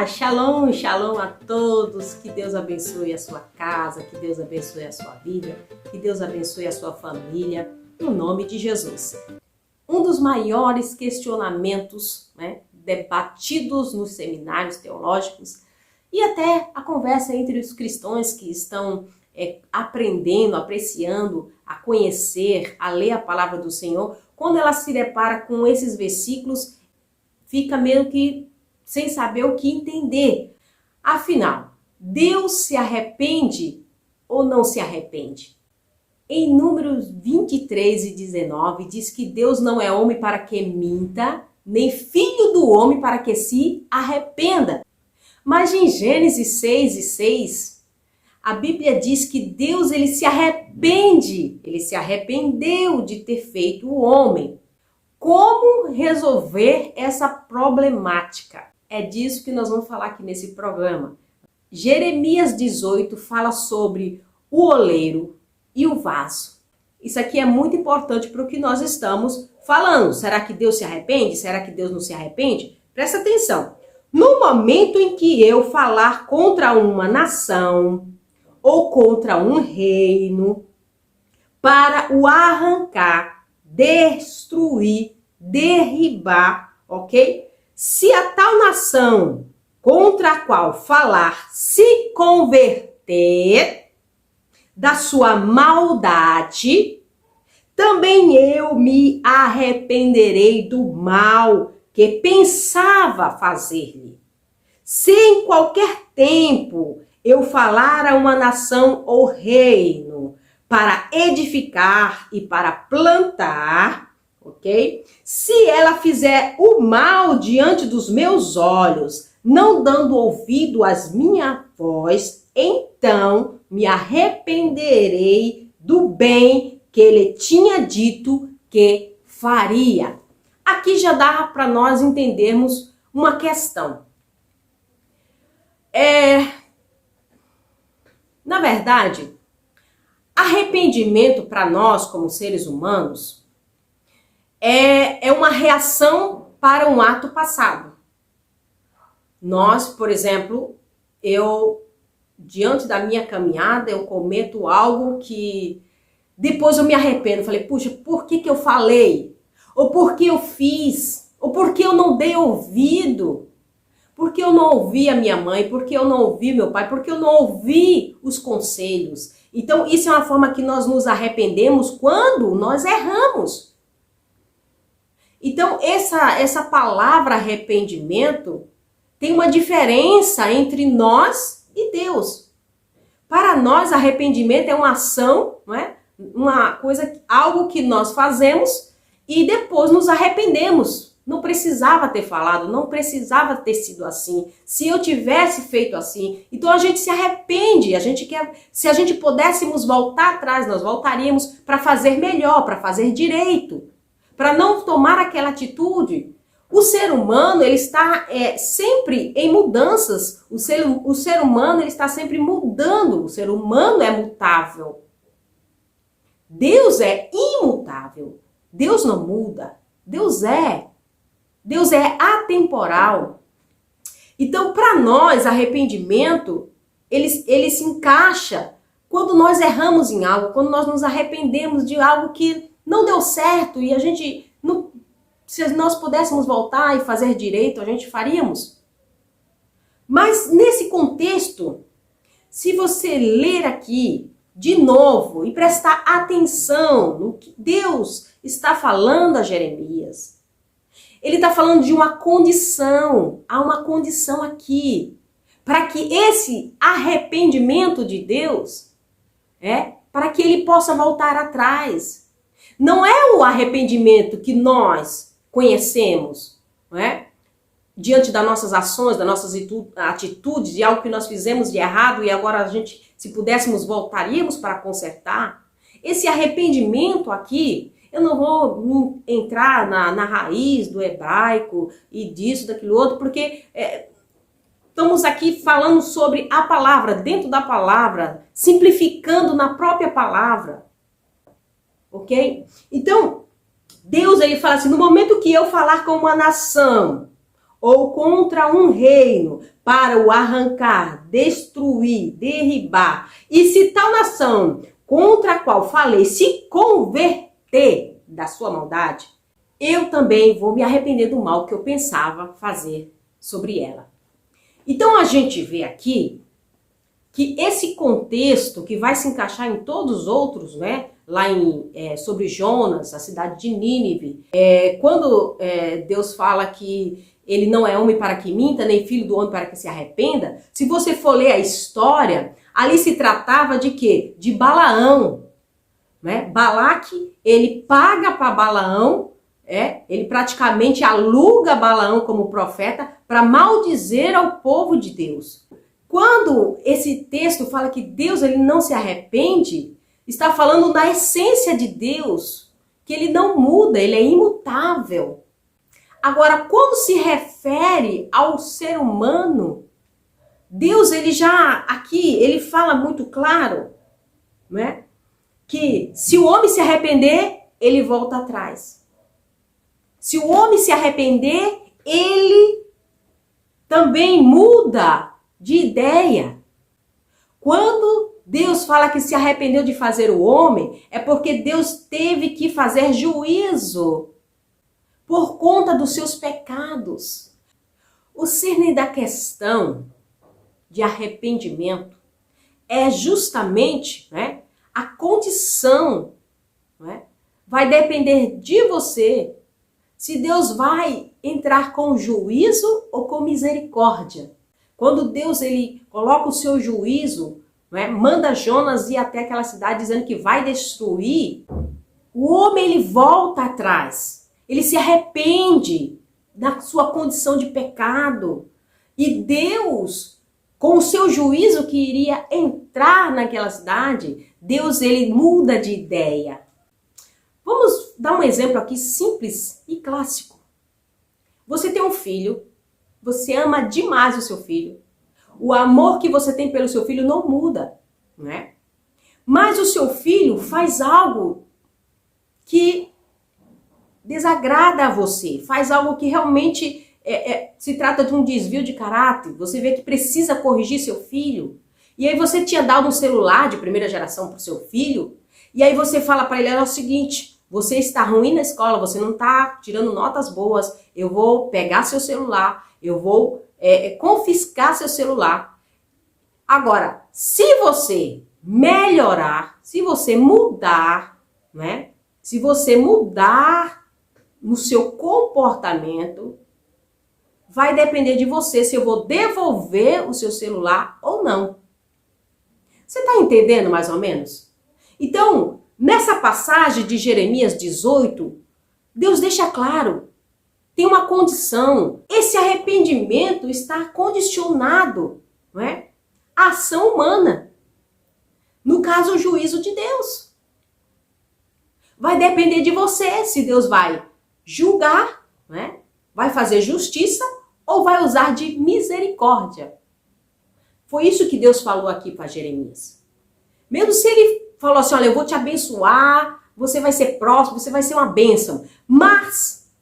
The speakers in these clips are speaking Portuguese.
Shalom, shalom a todos, que Deus abençoe a sua casa, que Deus abençoe a sua vida, que Deus abençoe a sua família, no nome de Jesus. Um dos maiores questionamentos, debatidos nos seminários teológicos e até a conversa entre os cristãos que estão aprendendo, apreciando, a conhecer, a ler a palavra do Senhor, quando ela se depara com esses versículos, fica meio que sem saber o que entender. Afinal, Deus se arrepende ou não se arrepende? Em Números 23 e 19 diz que Deus não é homem para que minta, nem filho do homem para que se arrependa. Mas em Gênesis 6 e 6, a Bíblia diz que Deus ele se arrepende, ele se arrependeu de ter feito o homem. Como resolver essa problemática? É disso que nós vamos falar aqui nesse programa. Jeremias 18 fala sobre o oleiro e o vaso. Isso aqui é muito importante para o que nós estamos falando. Será que Deus se arrepende? Será que Deus não se arrepende? Presta atenção. No momento em que eu falar contra uma nação ou contra um reino, para o arrancar, destruir, derribar, ok? Se a tal nação contra a qual falar se converter da sua maldade, também eu me arrependerei do mal que pensava fazer-lhe. Se em qualquer tempo eu falar a uma nação ou reino para edificar e para plantar, ok? Se ela fizer o mal diante dos meus olhos, não dando ouvido às minha voz, então me arrependerei do bem que ele tinha dito que faria. Aqui já dá para nós entendermos uma questão. Na verdade, arrependimento para nós como seres humanos é uma reação para um ato passado. Nós, por exemplo, diante da minha caminhada, eu cometo algo que depois eu me arrependo. Falei, puxa, por que eu falei? Ou por que eu fiz? Ou por que eu não dei ouvido? Por que eu não ouvi a minha mãe? Por que eu não ouvi meu pai? Por que eu não ouvi os conselhos? Então, isso é uma forma que nós nos arrependemos quando nós erramos. Então, essa palavra arrependimento tem uma diferença entre nós e Deus. Para nós, arrependimento é uma ação, não é? Uma coisa, algo que nós fazemos e depois nos arrependemos. Não precisava ter falado, não precisava ter sido assim. Se eu tivesse feito assim, então a gente se arrepende. Se a gente pudéssemos voltar atrás, nós voltaríamos para fazer melhor, para fazer direito, para não tomar aquela atitude. O ser humano ele está sempre em mudanças. O ser humano ele está sempre mudando. O ser humano é mutável. Deus é imutável. Deus não muda. Deus é atemporal. Então, para nós, arrependimento, ele se encaixa quando nós erramos em algo, quando nós nos arrependemos de algo que não deu certo e a gente, se nós pudéssemos voltar e fazer direito, a gente faríamos. Mas nesse contexto, se você ler aqui de novo e prestar atenção no que Deus está falando a Jeremias, ele está falando de uma condição, há uma condição aqui, para que esse arrependimento de Deus, para que ele possa voltar atrás. Não é o arrependimento que nós conhecemos, não é? Diante das nossas ações, das nossas atitudes, de algo que nós fizemos de errado e agora a gente, se pudéssemos, voltaríamos para consertar. Esse arrependimento aqui, eu não vou entrar na raiz do hebraico e disso, daquilo outro, porque estamos aqui falando sobre a palavra, dentro da palavra, simplificando na própria palavra. Ok? Então, Deus ele fala assim, no momento que eu falar com uma nação, ou contra um reino, para o arrancar, destruir, derribar, e se tal nação contra a qual falei se converter da sua maldade, eu também vou me arrepender do mal que eu pensava fazer sobre ela. Então a gente vê aqui que esse contexto que vai se encaixar em todos os outros, né? Lá sobre Jonas, a cidade de Nínive, quando Deus fala que ele não é homem para que minta, nem filho do homem para que se arrependa, se você for ler a história, ali se tratava de quê? De Balaão, né? Balaque, ele paga para Balaão, ele praticamente aluga Balaão como profeta para maldizer ao povo de Deus. Quando esse texto fala que Deus ele não se arrepende, está falando da essência de Deus, que ele não muda, ele é imutável. Agora, quando se refere ao ser humano, Deus ele já aqui, ele fala muito claro, né? Que se o homem se arrepender, ele volta atrás. Se o homem se arrepender, ele também muda de ideia. Quando Deus fala que se arrependeu de fazer o homem, é porque Deus teve que fazer juízo por conta dos seus pecados. O cerne da questão de arrependimento é justamente, né, a condição, né, vai depender de você se Deus vai entrar com juízo ou com misericórdia. Quando Deus ele coloca o seu juízo, né, manda Jonas ir até aquela cidade dizendo que vai destruir, o homem ele volta atrás, ele se arrepende da sua condição de pecado. E Deus, com o seu juízo que iria entrar naquela cidade, Deus ele muda de ideia. Vamos dar um exemplo aqui simples e clássico. Você tem um filho, você ama demais o seu filho. O amor que você tem pelo seu filho não muda, né? Mas o seu filho faz algo que desagrada a você, faz algo que realmente se trata de um desvio de caráter. Você vê que precisa corrigir seu filho. E aí você tinha dado um celular de primeira geração para o seu filho, e aí você fala para ele, é o seguinte, você está ruim na escola, você não está tirando notas boas, eu vou pegar seu celular, eu vou confiscar seu celular. Agora, se você melhorar, se você mudar, né? Se você mudar no seu comportamento, vai depender de você se eu vou devolver o seu celular ou não. Você está entendendo mais ou menos? Então, nessa passagem de Jeremias 18, Deus deixa claro, tem uma condição. Esse arrependimento está condicionado, não é, à ação humana. No caso, o juízo de Deus. Vai depender de você se Deus vai julgar, né? Vai fazer justiça ou vai usar de misericórdia. Foi isso que Deus falou aqui para Jeremias. Mesmo se ele falou assim, olha, eu vou te abençoar, você vai ser próximo, você vai ser uma bênção. Mas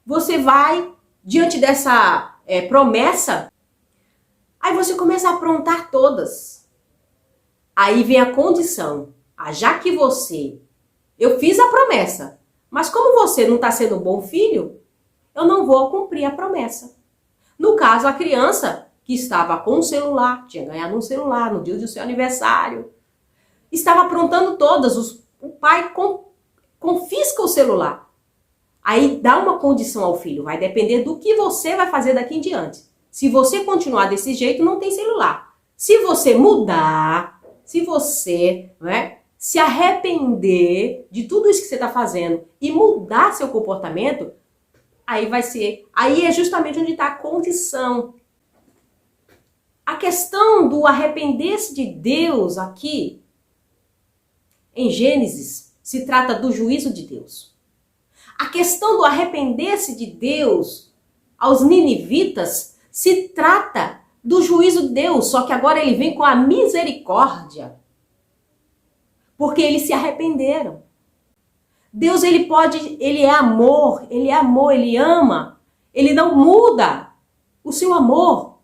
você vai, diante dessa promessa, aí você começa a aprontar todas. Aí vem a condição. Já que eu fiz a promessa, mas como você não está sendo um bom filho, eu não vou cumprir a promessa. No caso, a criança que estava com um celular, tinha ganhado um celular no dia do seu aniversário, estava aprontando todas, o pai confisca o celular. Aí dá uma condição ao filho, vai depender do que você vai fazer daqui em diante. Se você continuar desse jeito, não tem celular. Se você mudar, se você se arrepender de tudo isso que você está fazendo e mudar seu comportamento, aí é justamente onde está a condição. A questão do arrepender-se de Deus aqui, em Gênesis, se trata do juízo de Deus. A questão do arrepender-se de Deus aos ninivitas se trata do juízo de Deus, só que agora ele vem com a misericórdia. Porque eles se arrependeram. Deus, ele é amor, ele ama, ele não muda o seu amor.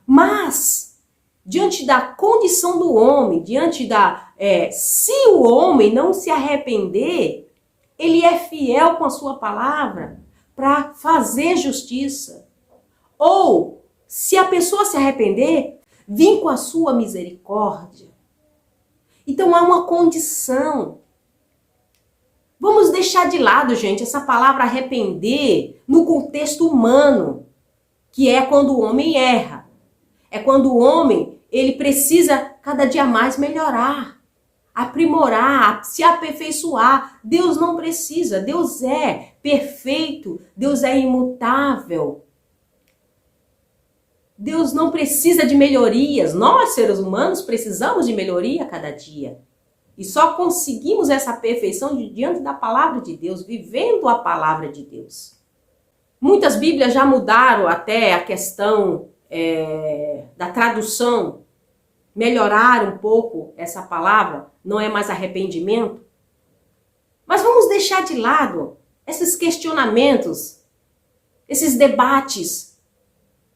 Mas, diante da condição do homem, se o homem não se arrepender, ele é fiel com a sua palavra para fazer justiça. Ou, se a pessoa se arrepender, vir com a sua misericórdia. Então há uma condição. Vamos deixar de lado, gente, essa palavra arrepender no contexto humano, que é quando o homem erra. É quando o homem, ele precisa cada dia mais melhorar, aprimorar, se aperfeiçoar. Deus não precisa, Deus é perfeito, Deus é imutável. Deus não precisa de melhorias. Nós, seres humanos, precisamos de melhoria a cada dia. E só conseguimos essa perfeição diante da palavra de Deus, vivendo a palavra de Deus. Muitas Bíblias já mudaram até a questão da tradução, melhoraram um pouco essa palavra, não é mais arrependimento. Mas vamos deixar de lado esses questionamentos, esses debates.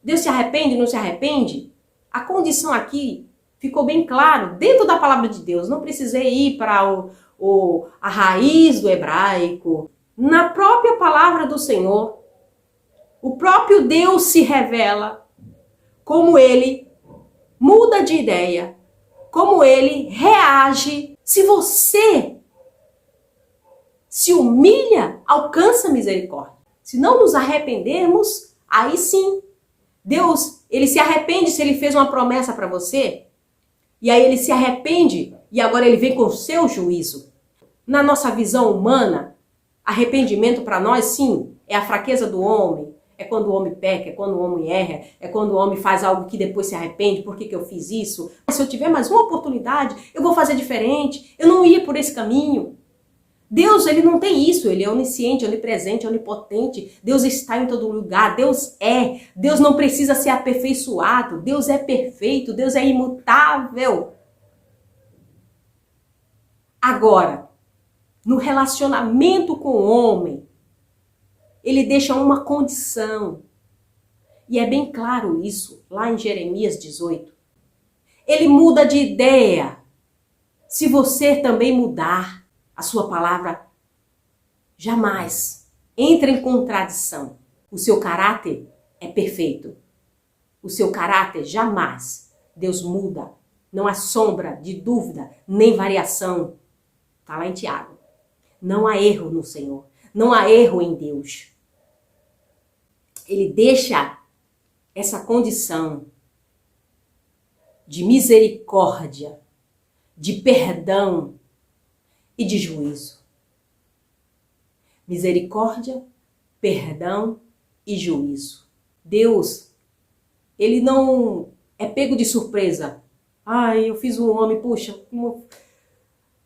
Deus se arrepende, não se arrepende? A condição aqui ficou bem claro, dentro da palavra de Deus. Não precisei ir para a raiz do hebraico. Na própria palavra do Senhor, o próprio Deus se revela como ele muda de ideia, como ele reage. Se você se humilha, alcança misericórdia. Se não nos arrependermos, aí sim, Deus, ele se arrepende se ele fez uma promessa para você, e aí ele se arrepende e agora ele vem com o seu juízo. Na nossa visão humana, arrependimento para nós, sim, é a fraqueza do homem, é quando o homem peca, é quando o homem erra, é quando o homem faz algo que depois se arrepende. Por que eu fiz isso? Se eu tiver mais uma oportunidade, eu vou fazer diferente, eu não ia por esse caminho. Deus, ele não tem isso, ele é onisciente, onipresente, onipotente. Deus está em todo lugar, Deus é. Deus não precisa ser aperfeiçoado, Deus é perfeito, Deus é imutável. Agora, no relacionamento com o homem, ele deixa uma condição. E é bem claro isso, lá em Jeremias 18. Ele muda de ideia. Se você também mudar, a sua palavra jamais entra em contradição. O seu caráter é perfeito. O seu caráter jamais. Deus muda. Não há sombra de dúvida, nem variação. Está lá em Tiago. Não há erro no Senhor. Não há erro em Deus. Ele deixa essa condição de misericórdia, de perdão e de juízo. Misericórdia, perdão e juízo. Deus, ele não é pego de surpresa. Ai, eu fiz um homem, puxa,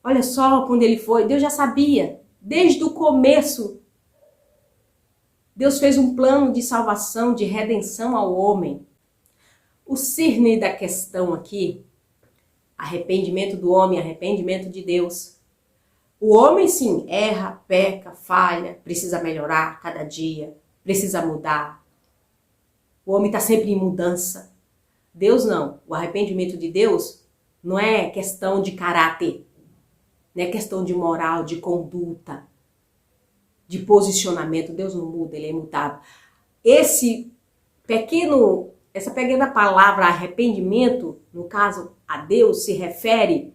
olha só quando ele foi. Deus já sabia, desde o começo. Deus fez um plano de salvação, de redenção ao homem. O cerne da questão aqui, arrependimento do homem, arrependimento de Deus. O homem, sim, erra, peca, falha, precisa melhorar cada dia, precisa mudar. O homem está sempre em mudança. Deus não. O arrependimento de Deus não é questão de caráter, não é questão de moral, de conduta, de posicionamento. Deus não muda, ele é imutável. Essa pequena palavra arrependimento, no caso a Deus, se refere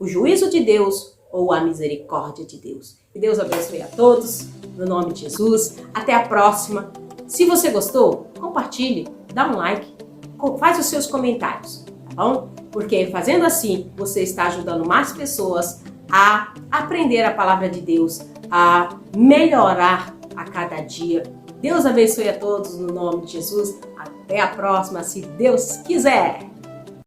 ao juízo de Deus ou a misericórdia de Deus. Que Deus abençoe a todos, no nome de Jesus. Até a próxima. Se você gostou, compartilhe, dá um like, faz os seus comentários, tá bom? Porque fazendo assim, você está ajudando mais pessoas a aprender a palavra de Deus, a melhorar a cada dia. Deus abençoe a todos, no nome de Jesus. Até a próxima, se Deus quiser.